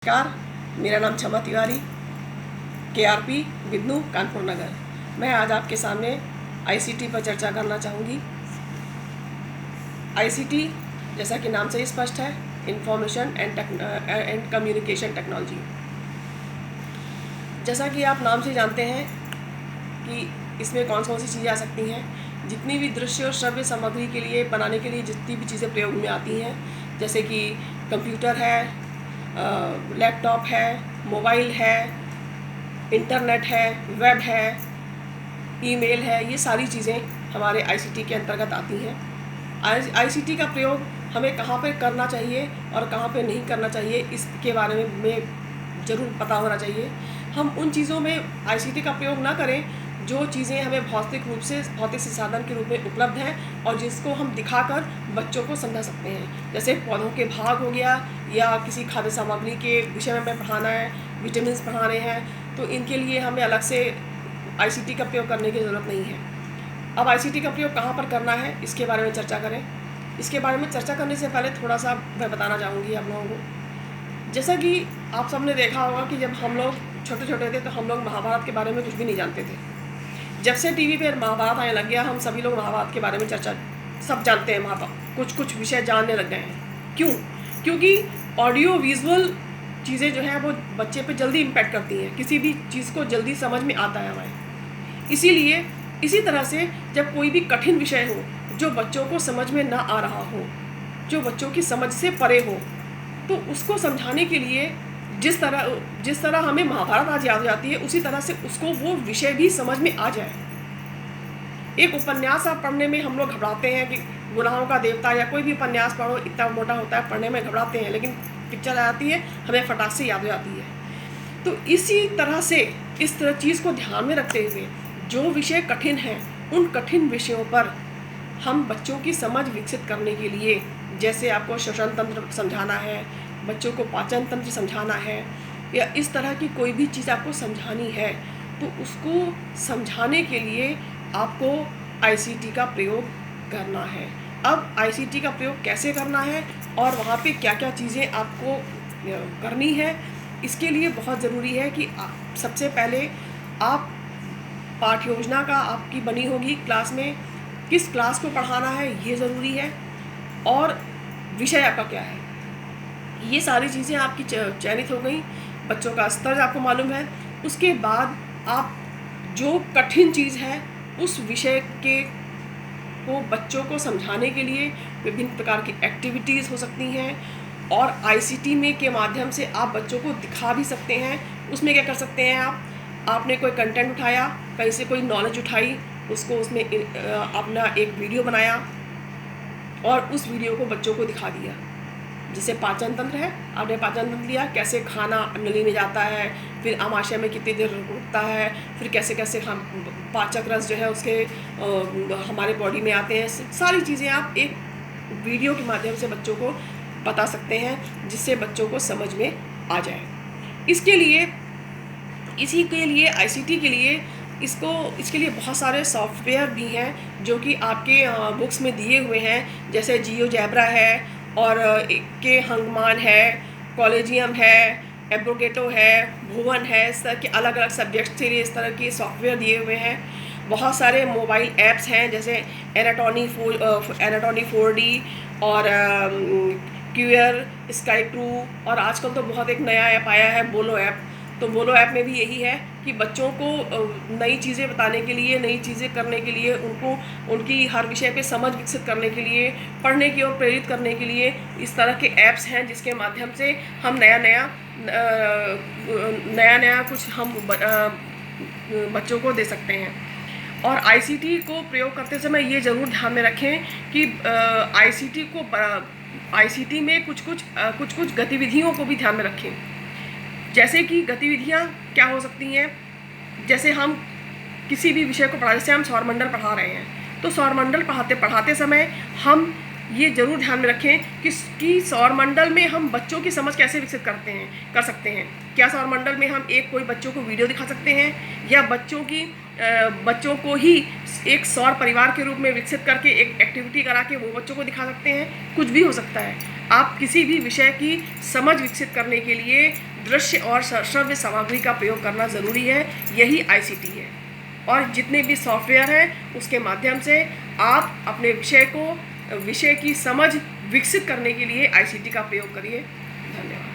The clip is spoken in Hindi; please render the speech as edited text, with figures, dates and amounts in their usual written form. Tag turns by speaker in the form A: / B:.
A: नमस्कार, मेरा नाम क्षमा तिवारी, KRP बिदनू, कानपुर नगर। मैं आज आपके सामने ICT पर चर्चा करना चाहूँगी। ICT जैसा कि नाम से ही स्पष्ट है, इंफॉर्मेशन एंड कम्युनिकेशन टेक्नोलॉजी। जैसा कि आप नाम से जानते हैं कि इसमें कौन सी चीज़ें आ सकती हैं। जितनी भी दृश्य और श्रव्य सामग्री के लिए बनाने के लिए जितनी भी चीज़ें प्रयोग में आती हैं, जैसे कि कंप्यूटर है, लैपटॉप है, मोबाइल है, इंटरनेट है, वेब है, ईमेल है, ये सारी चीज़ें हमारे ICT के अंतर्गत आती हैं। ICT का प्रयोग हमें कहाँ पर करना चाहिए और कहाँ पर नहीं करना चाहिए, इसके बारे में ज़रूर पता होना चाहिए। हम उन चीज़ों में ICT का प्रयोग ना करें जो चीज़ें हमें भौतिक संसाधन के रूप में उपलब्ध हैं और जिसको हम दिखाकर बच्चों को समझा सकते हैं। जैसे पौधों के भाग हो गया, या किसी खाद्य सामग्री के विषय में हमें पढ़ाना है, विटामिन पढ़ाने हैं, तो इनके लिए हमें अलग से ICT का प्रयोग करने की ज़रूरत नहीं है। अब ICT का प्रयोग कहाँ पर करना है, इसके बारे में चर्चा करें। इसके बारे में चर्चा करने से पहले थोड़ा सा मैं बताना चाहूँगी आप लोगों को। जैसा कि आप सबने देखा होगा कि जब हम लोग छोटे छोटे थे तो हम लोग महाभारत के बारे में कुछ भी नहीं जानते थे। जब से TV पे महाभारत आने लग गया, हम सभी लोग महाभारत के बारे में चर्चा सब जानते हैं। कुछ कुछ विषय जानने लग गए हैं। क्यों? क्योंकि ऑडियो विजुअल चीज़ें जो हैं वो बच्चे पे जल्दी इम्पैक्ट करती हैं, किसी भी चीज़ को जल्दी समझ में आता है हमें। इसीलिए इसी तरह से जब कोई भी कठिन विषय हो जो बच्चों को समझ में ना आ रहा हो, जो बच्चों की समझ से परे हो, तो उसको समझाने के लिए जिस तरह हमें महाभारत आज याद हो जाती है, उसी तरह से उसको वो विषय भी समझ में आ जाए। एक उपन्यास आप पढ़ने में हम लोग घबराते हैं कि गुनाहों का देवता या कोई भी उपन्यास पढ़ो, इतना मोटा होता है, पढ़ने में घबराते हैं, लेकिन पिक्चर आ जाती है, हमें फटाक से याद हो जाती है। तो इसी तरह से इस तरह चीज़ को ध्यान में रखते हुए जो विषय कठिन हैं, उन कठिन विषयों पर हम बच्चों की समझ विकसित करने के लिए, जैसे आपको श्वसन तंत्र समझाना है, बच्चों को पाचन तंत्र समझाना है, या इस तरह की कोई भी चीज़ आपको समझानी है, तो उसको समझाने के लिए आपको ICT का प्रयोग करना है। अब ICT का प्रयोग कैसे करना है और वहाँ पे क्या क्या चीज़ें आपको करनी है, इसके लिए बहुत ज़रूरी है कि सबसे पहले आप पाठ्य योजना का आपकी बनी होगी क्लास में, किस क्लास को पढ़ाना है ये ज़रूरी है, और विषय आपका क्या है, ये सारी चीज़ें आपकी चयनित हो गई। बच्चों का स्तर आपको मालूम है। उसके बाद आप जो कठिन चीज़ है उस विषय को बच्चों को समझाने के लिए विभिन्न प्रकार की एक्टिविटीज़ हो सकती हैं, और ICT में के माध्यम से आप बच्चों को दिखा भी सकते हैं। उसमें क्या कर सकते हैं आपने कोई कंटेंट उठाया, कहीं से कोई नॉलेज उठाई, उसको उसमें अपना एक वीडियो बनाया और उस वीडियो को बच्चों को दिखा दिया। जैसे पाचन तंत्र है, आपने पाचन तंत्र लिया, कैसे खाना नली में जाता है, फिर आमाशय में कितनी देर रुकता है, फिर कैसे कैसे हम पाचक रस जो है उसके हमारे बॉडी में आते हैं। सारी चीज़ें आप एक वीडियो के माध्यम से बच्चों को बता सकते हैं, जिससे बच्चों को समझ में आ जाए। इसी के लिए ICT के लिए इसके लिए बहुत सारे सॉफ्टवेयर भी हैं जो कि आपके बुक्स में दिए हुए हैं। जैसे जियोजेब्रा है, और के हंगमान है, कॉलेजियम है, एब्रोगेटो है, भुवन है, इस तरह के अलग अलग सब्जेक्ट्स के लिए इस तरह के सॉफ्टवेयर दिए हुए हैं। बहुत सारे मोबाइल ऐप्स हैं, जैसे एनाटॉमी 4D और क्यूअर, स्काई ट्रू, और आजकल तो बहुत एक नया ऐप आया है, बोलो ऐप। तो बोलो ऐप में भी यही है कि बच्चों को नई चीज़ें बताने के लिए, नई चीज़ें करने के लिए, उनको उनकी हर विषय पे समझ विकसित करने के लिए, पढ़ने की ओर प्रेरित करने के लिए इस तरह के ऐप्स हैं, जिसके माध्यम से हम नया कुछ हम बच्चों को दे सकते हैं। और ICT को प्रयोग करते समय ये ज़रूर ध्यान में रखें कि ICT में कुछ गतिविधियों को भी ध्यान में रखें। जैसे कि गतिविधियाँ क्या हो सकती हैं, जैसे हम किसी भी विषय को जैसे हम सौरमंडल पढ़ा रहे हैं, तो सौरमंडल पढ़ाते समय हम ये ज़रूर ध्यान में रखें कि सौरमंडल में हम बच्चों की समझ कैसे विकसित कर सकते हैं। क्या सौरमंडल में हम कोई बच्चों को वीडियो दिखा सकते हैं, या बच्चों को ही एक सौर परिवार के रूप में विकसित करके एक एक्टिविटी करा के वो बच्चों को दिखा सकते हैं। कुछ भी हो सकता है। आप किसी भी विषय की समझ विकसित करने के लिए दृश्य और श्रव्य सामग्री का प्रयोग करना ज़रूरी है। यही ICT है। और जितने भी सॉफ्टवेयर हैं उसके माध्यम से आप अपने विषय की समझ विकसित करने के लिए ICT का प्रयोग करिए। धन्यवाद।